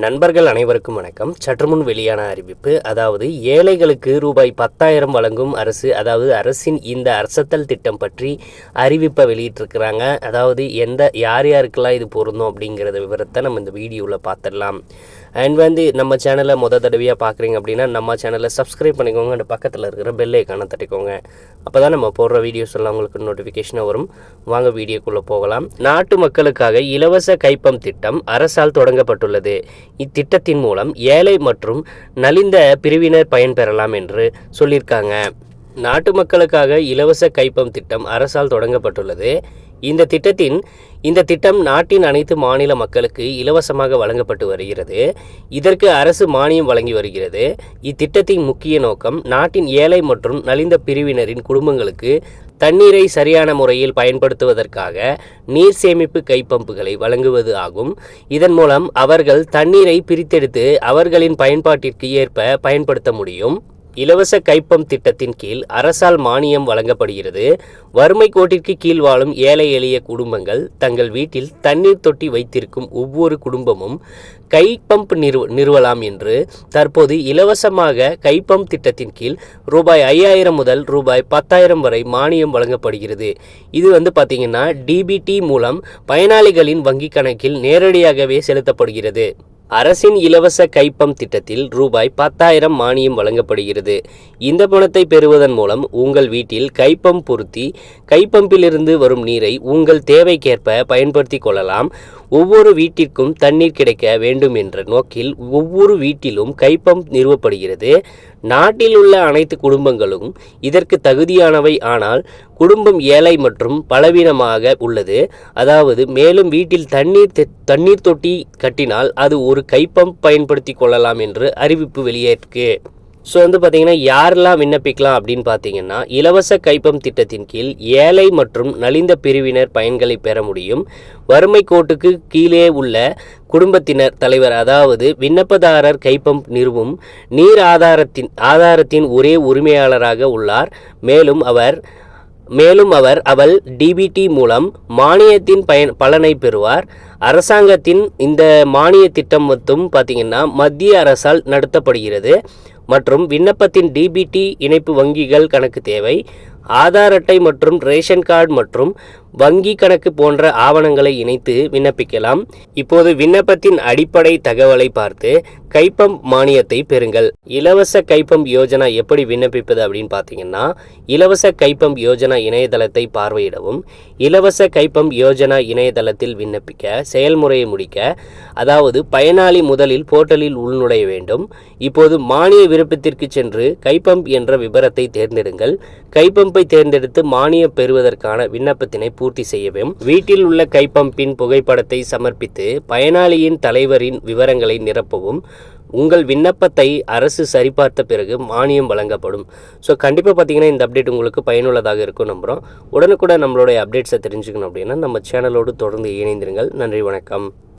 நண்பர்கள் அனைவருக்கும் வணக்கம். சற்றுமுன் வெளியான அறிவிப்பு, அதாவது ஏழைகளுக்கு ரூபாய் 10,000 வழங்கும் அரசு, அதாவது அரசின் இந்த அரசத்தல் திட்டம் பற்றி அறிவிப்பை வெளியிட்டிருக்கிறாங்க. அதாவது யார் யாருக்கெல்லாம் இது பொருந்தும் அப்படிங்கிறத விவரத்தை நம்ம இந்த வீடியோவில் பார்த்துடலாம். அண்ட் நம்ம சேனலை தடவையாக பார்க்குறீங்க அப்படின்னா நம்ம சேனலை சப்ஸ்கிரைப் பண்ணிக்கோங்க. அந்த பக்கத்தில் இருக்கிற பெல் ஐக்கானை தட்டிக்கோங்க. அப்போ தான் நம்ம போடுற வீடியோஸ் எல்லாம் உங்களுக்கு நோட்டிஃபிகேஷனாக வரும். வாங்க வீடியோக்குள்ளே போகலாம். நாட்டு மக்களுக்காக இலவச கைப்பம் திட்டம் அரசால் தொடங்கப்பட்டுள்ளது. இத்திட்டத்தின் மூலம் ஏழை மற்றும் நலிந்த பிரிவினர் பயன்பெறலாம் என்று சொல்லியிருக்காங்க. நாட்டு மக்களுக்காக இலவச கைப்பம் திட்டம் அரசால் தொடங்கப்பட்டுள்ளது. இந்த திட்டம் நாட்டின் அனைத்து மாநில மக்களுக்கு இலவசமாக வழங்கப்பட்டு வருகிறது. இதற்கு அரசு மானியம் வழங்கி வருகிறது. இத்திட்டத்தின் முக்கிய நோக்கம் நாட்டின் ஏழை மற்றும் நலிந்த பிரிவினரின் குடும்பங்களுக்கு தண்ணீரை சரியான முறையில் பயன்படுத்துவதற்காக நீர் சேமிப்பு கைப்பம்புகளை வழங்குவது ஆகும். இதன் மூலம் அவர்கள் தண்ணீரை பிரித்தெடுத்து அவர்களின் பயன்பாட்டிற்கு ஏற்ப பயன்படுத்த முடியும். இலவச கைப்பம் திட்டத்தின் கீழ் அரசால் மானியம் வழங்கப்படுகிறது. வறுமை கோட்டிற்கு கீழ் வாழும் ஏழை எளிய குடும்பங்கள் தங்கள் வீட்டில் தண்ணீர் தொட்டி வைத்திருக்கும் ஒவ்வொரு குடும்பமும் கைப்பம்ப் நிறுவலாம் என்று தற்போது இலவசமாக கைப்பம்ப் திட்டத்தின் கீழ் ரூபாய் 5,000 முதல் ரூபாய் 10,000 வரை மானியம் வழங்கப்படுகிறது. இது பார்த்தீங்கன்னா டிபிடி மூலம் பயனாளிகளின் வங்கி கணக்கில் நேரடியாகவே செலுத்தப்படுகிறது. அரசின் இலவச கைப்பம்ப் திட்டத்தில் ரூபாய் 10,000 மானியம் வழங்கப்படுகிறது. இந்த பணத்தை பெறுவதன் மூலம் உங்கள் வீட்டில் கைப்பம்ப் பொருத்தி கைப்பம்பிலிருந்து வரும் நீரை உங்கள் தேவைக்கேற்ப பயன்படுத்தி கொள்ளலாம். ஒவ்வொரு வீட்டிற்கும் தண்ணீர் கிடைக்க வேண்டும் என்ற நோக்கில் ஒவ்வொரு வீட்டிலும் கைப்பம்ப் நிறுவப்படுகிறது. நாட்டில் உள்ள அனைத்து குடும்பங்களும் இதற்கு தகுதியானவை. ஆனால் குடும்பம் ஏழை மற்றும் பலவீனமாக உள்ளது. அதாவது மேலும் வீட்டில் தண்ணீர் தொட்டி கட்டினால் அது ஒரு கைப்பம்ப் பயன்படுத்தி கொள்ளலாம் என்று அறிவிப்பு வெளியிருக்கு. ஸோ பார்த்தீங்கன்னா யாரெல்லாம் விண்ணப்பிக்கலாம் அப்படின்னு பார்த்தீங்கன்னா, இலவச கைப்பம்ப் திட்டத்தின் கீழ் ஏழை மற்றும் நலிந்த பிரிவினர் பயன்களை பெற முடியும். வறுமை கோட்டுக்கு கீழே உள்ள குடும்பத்தினர் தலைவர், அதாவது விண்ணப்பதாரர் கைப்பம்ப் நிறுவும் நீர் ஆதாரத்தின் ஒரே உரிமையாளராக உள்ளார். மேலும் அவள் டிபிடி மூலம் மானியத்தின் பலனை பெறுவார். அரசாங்கத்தின் இந்த மானிய திட்டம் பார்த்தீங்கன்னா மத்திய அரசால் நடத்தப்படுகிறது. மற்றும் விண்ணப்பத்தின் டிபிடி இணைப்பு வங்கிகள் கணக்கு தேவை, ஆதார் அட்டை மற்றும் ரேஷன் கார்டு மற்றும் வங்கி கணக்கு போன்ற ஆவணங்களை இணைத்து விண்ணப்பிக்கலாம். இப்போது விண்ணப்பத்தின் அடிப்படை தகவலை பார்த்து கைப்பம்ப் மானியத்தை பெறுங்கள். இலவச கைப்பம்ப் யோஜனா எப்படி விண்ணப்பிப்பது அப்படின்னு பார்த்தீங்கன்னா, இலவச கைப்பம்ப் யோஜனா இணையதளத்தை பார்வையிடவும். இலவச கைப்பம்ப் யோஜனா இணையதளத்தில் விண்ணப்பிக்க செயல்முறையை முடிக்க, அதாவது பயனாளி முதலில் போர்ட்டலில் உள்நுழைய வேண்டும். இப்போது மானிய விருப்பத்திற்கு சென்று கைப்பம்ப் என்ற விபரத்தை தேர்ந்தெடுங்கள். கைப்பம்பை தேர்ந்தெடுத்து மானியம் பெறுவதற்கான விண்ணப்பத்தினை பூர்த்தி செய்யவும். வீட்டில் உள்ள கைப்பம்பின் புகைப்படத்தை சமர்ப்பித்து பயனாளியின் தலைவரின் விவரங்களை நிரப்பவும். உங்கள் விண்ணப்பத்தை அரசு சரிபார்த்த பிறகு மானியம் வழங்கப்படும். ஸோ கண்டிப்பாக பார்த்தீங்கன்னா இந்த அப்டேட் உங்களுக்கு பயனுள்ளதாக இருக்கும் நம்புகிறோம். உடனுக்குடன் நம்மளுடைய அப்டேட்ஸை தெரிஞ்சுக்கணும் அப்படின்னா நம்ம சேனலோடு தொடர்ந்து இணைந்திருங்கள். நன்றி, வணக்கம்.